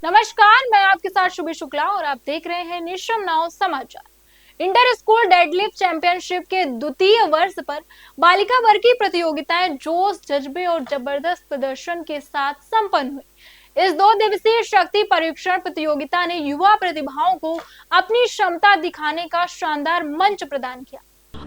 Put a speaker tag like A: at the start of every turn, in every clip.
A: नमस्कार, मैं आपके साथ शुभी शुक्ला और आप देख रहे हैं नेशन नाउ समाचार। इंटर स्कूल डेडलिफ्ट चैंपियनशिप के द्वितीय वर्ष पर बालिका वर्ग की प्रतियोगिताएं जोश, जज्बे और जबरदस्त प्रदर्शन के साथ संपन्न हुई। इस 2 दिवसीय शक्ति परीक्षण प्रतियोगिता ने युवा प्रतिभाओं को अपनी क्षमता दिखाने का शानदार मंच प्रदान किया।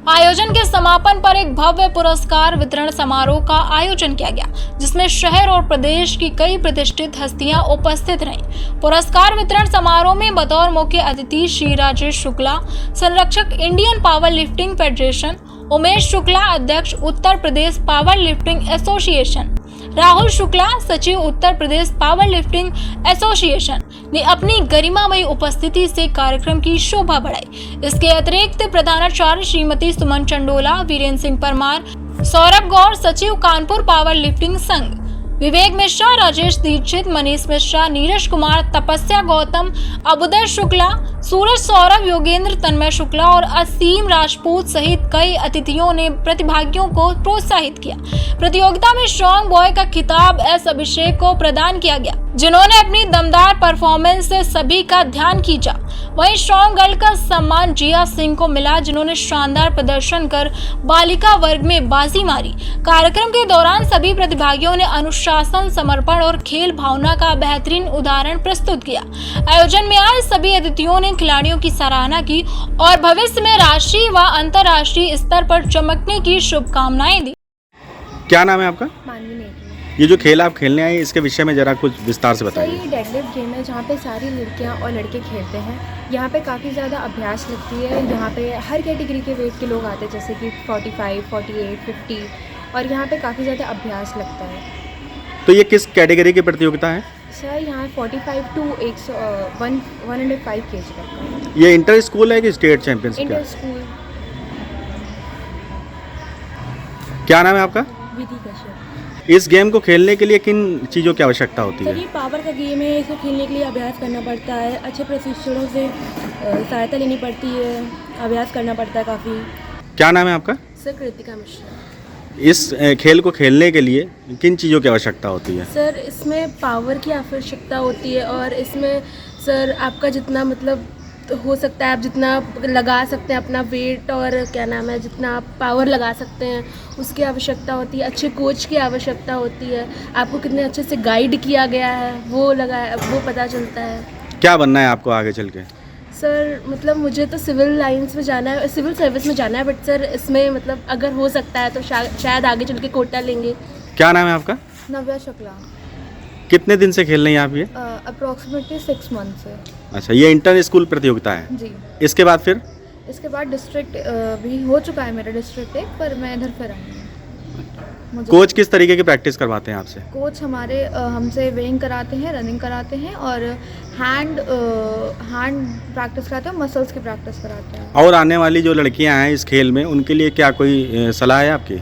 A: आयोजन के समापन पर एक भव्य पुरस्कार वितरण समारोह का आयोजन किया गया, जिसमें शहर और प्रदेश की कई प्रतिष्ठित हस्तियां उपस्थित रहीं। पुरस्कार वितरण समारोह में बतौर मुख्य अतिथि श्री राजेश शुक्ला, संरक्षक Indian power lifting federation, Umesh Shukla, अध्यक्ष Uttar Pradesh power lifting association, Rahul Shukla, सचिव Uttar Pradesh power lifting association ने अपनी गरिमामयी उपस्थिति से कार्यक्रम की शोभा बढ़ाई। इसके अतिरिक्त प्रधानाचार्य श्रीमती सुमन चंडोला, वीरेंद्र सिंह परमार, सौरभ गौर, सचिव कानपुर पावर लिफ्टिंग संघ, विवेक मिश्रा, राजेश दीक्षित, मनीष मिश्रा, नीरज कुमार, तपस्या गौतम, अबुदय शुक्ला, सूरज सौरभ, योगेंद्र, तन्मय शुक्ला और असीम राजपूत सहित कई अतिथियों ने प्रतिभागियों को प्रोत्साहित किया। प्रतियोगिता में स्ट्रॉन्ग बॉय का खिताब एस अभिषेक को प्रदान किया गया, जिन्होंने अपनी दमदार परफॉर्मेंस से सभी का ध्यान खींचा। वहीं स्ट्रॉन्ग गर्ल का सम्मान जिया सिंह को मिला, जिन्होंने शानदार प्रदर्शन कर बालिका वर्ग में बाजी मारी। कार्यक्रम के दौरान सभी प्रतिभागियों ने अनुशासन, समर्पण और खेल भावना का बेहतरीन उदाहरण प्रस्तुत किया। आयोजन में आए सभी अतिथियों ने खिलाड़ियों की सराहना की और भविष्य में राष्ट्रीय व अंतर्राष्ट्रीय स्तर पर चमकने की शुभकामनाएं दी।
B: क्या नाम है आपका?
C: मानवी नेगी।
B: ये जो खेल आप खेलने आए इसके विषय में जरा कुछ विस्तार से बताइए।
C: ये डेडलिफ्ट गेम है जहाँ पे सारी लड़कियाँ और लड़के खेलते हैं। यहाँ पे काफ़ी ज़्यादा अभ्यास लगती है। यहाँ पे हर कैटेगरी के वेट के लोग आते हैं, जैसे कि 45, 48, 50 और यहाँ पे काफ़ी ज़्यादा अभ्यास लगता है।
B: तो ये किस कैटेगरी की प्रतियोगिता है?
C: सर यहाँ 45 टू 105 kg तक।
B: ये इंटर स्कूल है कि स्टेट चैंपियनशिप?
C: Inter school.
B: क्या नाम है आपका?
C: विधि कश्यप।
B: इस गेम को खेलने के लिए किन चीज़ों की आवश्यकता होती
D: सर
B: है?
D: ये पावर का गेम है, इसको खेलने के लिए अभ्यास करना पड़ता है, अच्छे प्रशिक्षणों से सहायता लेनी पड़ती है, अभ्यास करना पड़ता है काफ़ी।
B: क्या नाम है आपका?
C: सर कृतिका मिश्रा।
B: इस खेल को खेलने के लिए किन चीज़ों की आवश्यकता होती है?
C: सर इसमें पावर की आवश्यकता होती है और इसमें सर आपका जितना मतलब हो सकता है, आप जितना लगा सकते हैं अपना वेट और क्या नाम है, जितना आप पावर लगा सकते हैं उसकी आवश्यकता होती है। अच्छे कोच की आवश्यकता होती है। आपको कितने अच्छे से गाइड किया गया है वो पता चलता है।
B: क्या बनना है आपको आगे चल के?
C: सर मतलब मुझे तो सिविल लाइंस में जाना है, सिविल सर्विस में जाना है, बट सर इसमें मतलब अगर हो सकता है तो शायद आगे चल के कोटा लेंगे।
B: क्या नाम है आपका?
C: नव्या शुक्ला।
B: कितने दिन से खेल रही हैं आप ये?
C: अप्रोक्सीमेटली 6 मंथ से।
B: अच्छा, ये इंटर स्कूल प्रतियोगिता है।
C: जी।
B: इसके बाद फिर?
C: इसके बाद डिस्ट्रिक्ट भी हो चुका है मेरा डिस्ट्रिक्ट एक, पर मैं इधर फिर आई हूँ।
B: कोच किस तरीके की प्रैक्टिस करवाते हैं आपसे?
C: कोच हमारे हमसे वेइंग कराते हैं, रनिंग कराते हैं और हैंड प्रैक्टिस कराते हैं, मसल्स की प्रैक्टिस कराते हैं।
B: और आने वाली जो लड़कियां हैं इस खेल में, उनके लिए क्या कोई सलाह है आपकी?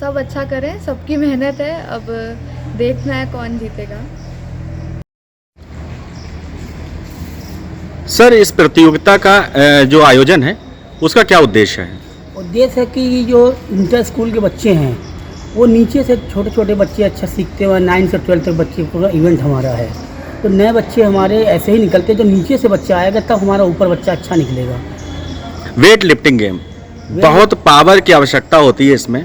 C: सब अच्छा करें, सबकी मेहनत है, अब देखना है कौन जीतेगा।
B: सर, इस प्रतियोगिता का जो आयोजन है उसका क्या उद्देश्य है?
E: उद्देश्य है कि जो इंटर स्कूल के बच्चे हैं वो नीचे से छोटे छोटे बच्चे अच्छा सीखते हैं। 9 से 12 तक बच्चे पूरा इवेंट हमारा है, तो नए बच्चे हमारे ऐसे ही निकलते हैं। जो नीचे से बच्चा आएगा तब हमारा ऊपर बच्चा अच्छा निकलेगा।
B: वेट लिफ्टिंग गेम, बहुत पावर की आवश्यकता होती है इसमें।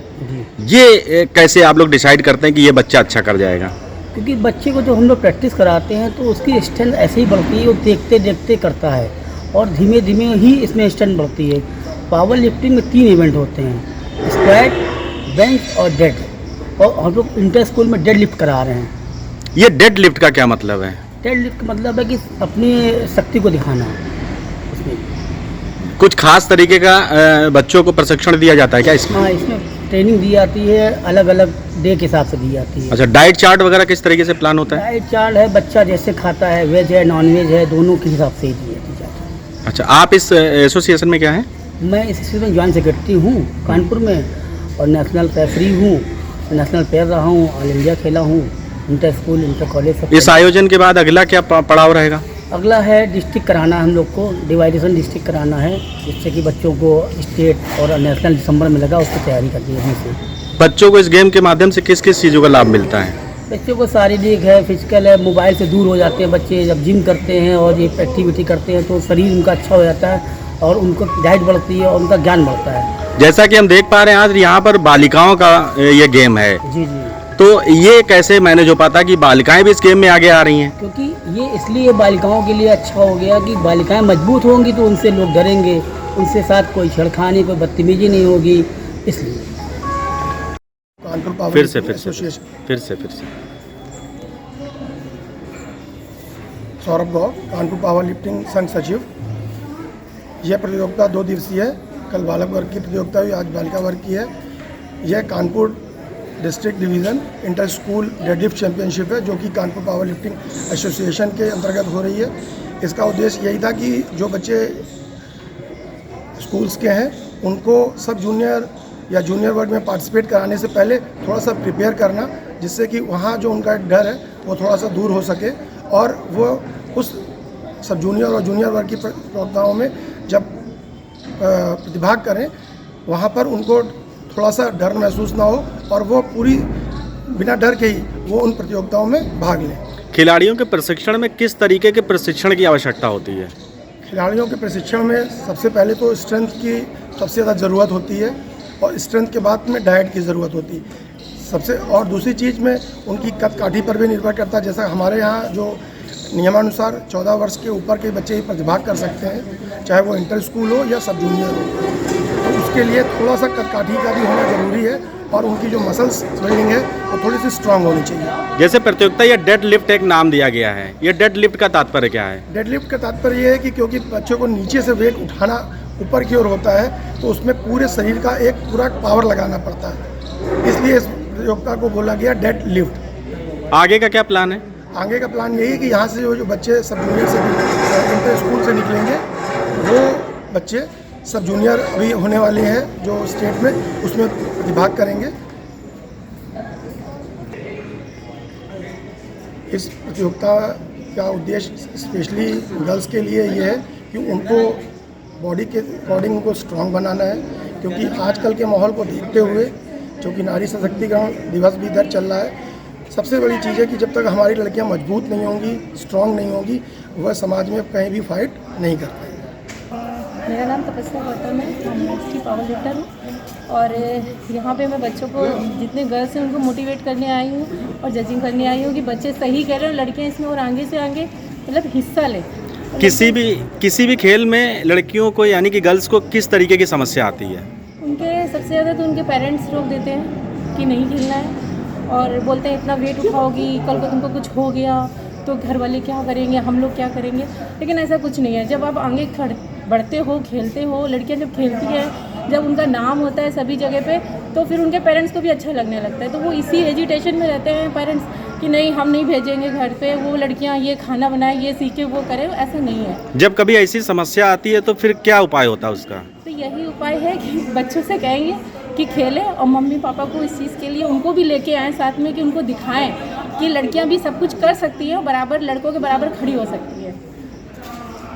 B: ये कैसे आप लोग डिसाइड करते हैं कि ये बच्चा अच्छा कर जाएगा?
E: क्योंकि बच्चे को जो हम लोग प्रैक्टिस कराते हैं तो उसकी स्ट्रेंथ ऐसे ही बढ़ती है, वो देखते देखते करता है और धीमे धीमे ही इसमें स्ट्रेंथ बढ़ती है। पावर लिफ्टिंग में 3 इवेंट होते हैं, स्क्वाट, बेंच और डेड, और हम लोग इंटर स्कूल में डेड लिफ्ट करा रहे हैं।
B: ये डेड लिफ्ट का क्या मतलब है?
E: डेड लिफ्ट का मतलब है कि अपनी शक्ति को दिखाना उसमें।
B: कुछ खास तरीके का बच्चों को प्रशिक्षण दिया जाता है क्या इसमें?
E: हाँ, इसमें ट्रेनिंग दी जाती है, अलग अलग डे के हिसाब से दी जाती है।
B: अच्छा, डाइट चार्ट वगैरह किस तरीके से प्लान होता है?
E: डाइट चार्ट है, बच्चा जैसे खाता है, वेज है नॉन वेज है, दोनों के हिसाब से ही दी जाती है।
B: अच्छा, आप इस एसोसिएशन में क्या हैं?
E: मैं इस एसोसिएशन में जॉइंट सेक्रेटरी हूँ कानपुर में, और नेशनल रेफरी हूँ, नेशनल प्लेयर रहा हूँ, ऑल इंडिया खेला हूँ, इंटर स्कूल, इंटर कॉलेज सब।
B: इस आयोजन के बाद अगला क्या पड़ाव रहेगा?
E: अगला है डिस्ट्रिक्ट कराना है, हम लोग को डिवाइडेशन डिस्ट्रिक्ट कराना है, जिससे कि बच्चों को स्टेट और नेशनल दिसंबर में लगा, उसकी तैयारी करनी है। वहीं से
B: बच्चों को इस गेम के माध्यम से किस किस चीज़ों का लाभ मिलता है?
E: बच्चों को शारीरिक है, फिजिकल है, मोबाइल से दूर हो जाते हैं बच्चे। जब जिम करते हैं और ये एक्टिविटी करते हैं तो शरीर उनका अच्छा हो जाता है और उनको डाइट बढ़ती है और उनका ज्ञान बढ़ता है।
B: जैसा कि हम देख पा रहे हैं आज यहाँ पर बालिकाओं का ये गेम है,
E: जी जी।
B: तो ये कैसे मैनेज हो पाता कि बालिकाएं भी इस गेम में आगे आ रही हैं?
E: क्योंकि ये इसलिए बालिकाओं के लिए अच्छा हो गया कि बालिकाएं मजबूत होंगी तो उनसे लोग डरेंगे, उनसे साथ कोई छेड़खानी, कोई बदतमीजी नहीं होगी, इसलिए।
F: कानपुर पावर
B: फिर से
F: सौरभ गौर, कानपुर पावर लिफ्टिंग संघ सचिव। यह प्रतियोगिता 2 दिवसीय है। कल बालक वर्ग की प्रतियोगिता हुई, आज बालिका वर्ग की है। यह Kanpur district division inter school deadlift championship है, जो कि कानपुर पावर लिफ्टिंग एसोसिएशन के अंतर्गत हो रही है। इसका उद्देश्य यही था कि जो बच्चे स्कूल्स के हैं उनको सब जूनियर या जूनियर वर्ग में पार्टिसिपेट कराने से पहले थोड़ा सा प्रिपेयर करना, जिससे कि वहाँ जो उनका डर है वो थोड़ा सा दूर हो सके और वो उस सब जूनियर और जूनियर वर्ग की प्रतियोगिताओं में जब प्रतिभाग करें वहाँ पर उनको थोड़ा सा डर महसूस ना हो और वो पूरी बिना डर के ही वो उन प्रतियोगिताओं में भाग लें।
B: खिलाड़ियों के प्रशिक्षण में किस तरीके के प्रशिक्षण की आवश्यकता होती है?
F: खिलाड़ियों के प्रशिक्षण में सबसे पहले तो स्ट्रेंथ की सबसे ज़्यादा ज़रूरत होती है और स्ट्रेंथ के बाद में डाइट की ज़रूरत होती है सबसे। और दूसरी चीज़ में उनकी कद काठी पर भी निर्भर करता है। जैसा हमारे यहाँ जो नियमानुसार 14 वर्ष के ऊपर के बच्चे ही प्रतिभाग कर सकते हैं, चाहे वो इंटर स्कूल हो या सब जूनियर हो। तो उसके लिए थोड़ा सा कद काठी का भी होना ज़रूरी है और उनकी जो मसल्स बिल्डिंग है वो थोड़ी सी स्ट्रांग होनी चाहिए।
B: जैसे प्रतियोगिता या डेड लिफ्ट एक नाम दिया गया है, ये डेड लिफ्ट का तात्पर्य क्या है?
F: डेड लिफ्ट का तात्पर्य ये है कि क्योंकि बच्चों को नीचे से वेट उठाना ऊपर की ओर होता है तो उसमें पूरे शरीर का एक पूरा पावर लगाना पड़ता है, इसलिए इस प्रतियोगिता को बोला गया डेड लिफ्ट।
B: आगे का क्या प्लान है?
F: आगे का प्लान यही है कि यहाँ से जो बच्चे सब जूनियर से इंटर स्कूल से निकलेंगे वो बच्चे सब जूनियर अभी होने वाले हैं जो स्टेट में, उसमें प्रतिभाग करेंगे। इस प्रतियोगिता का उद्देश्य स्पेशली गर्ल्स के लिए ये है कि उनको बॉडी के अकॉर्डिंग उनको स्ट्रांग बनाना है, क्योंकि आजकल के माहौल को देखते हुए जो कि नारी सशक्तिकरण दिवस भी इधर चल रहा है, सबसे बड़ी चीज़ है कि जब तक हमारी लड़कियां मजबूत नहीं होंगी, स्ट्रांग नहीं होंगी, वह समाज में कहीं भी फाइट नहीं कर पाएंगी।
G: मेरा नाम तपस्या गौतम है, मैं इसकी पावर लिफ्टर हूँ और यहाँ पे मैं बच्चों को जितने गर्ल्स हैं उनको मोटिवेट करने आई हूँ और जजिंग करने आई हूँ कि बच्चे सही कह रहे हैं, लड़कियाँ इसमें और आगे से आगे मतलब हिस्सा लें।
B: किसी भी खेल में लड़कियों को यानी कि गर्ल्स को किस तरीके की समस्या आती है?
G: उनके सबसे ज़्यादा तो उनके पेरेंट्स रोक देते हैं कि नहीं खेलना है और बोलते हैं इतना वेट उठाओगी, कल को तुमको कुछ हो गया तो घर वाले क्या करेंगे, हम लोग क्या करेंगे। लेकिन ऐसा कुछ नहीं है। जब आप आगे बढ़ते हो, खेलते हो, लड़कियां जब खेलती हैं, जब उनका नाम होता है सभी जगह पे, तो फिर उनके पेरेंट्स को भी अच्छा लगने लगता है। तो वो इसी एजिटेशन में रहते हैं पेरेंट्स कि नहीं हम नहीं भेजेंगे घर पे, वो लड़कियां ये खाना बनाए, ये सीखे, वो करें। ऐसा नहीं है।
B: जब कभी ऐसी समस्या आती है तो फिर क्या उपाय होता है उसका?
G: तो यही उपाय है कि बच्चों से कहेंगे कि खेलें और मम्मी पापा को इस चीज़ के लिए उनको भी लेके आएँ साथ में, कि उनको दिखाएं कि लड़कियां भी सब कुछ कर सकती हैं और बराबर लड़कों के बराबर खड़ी हो सकती है।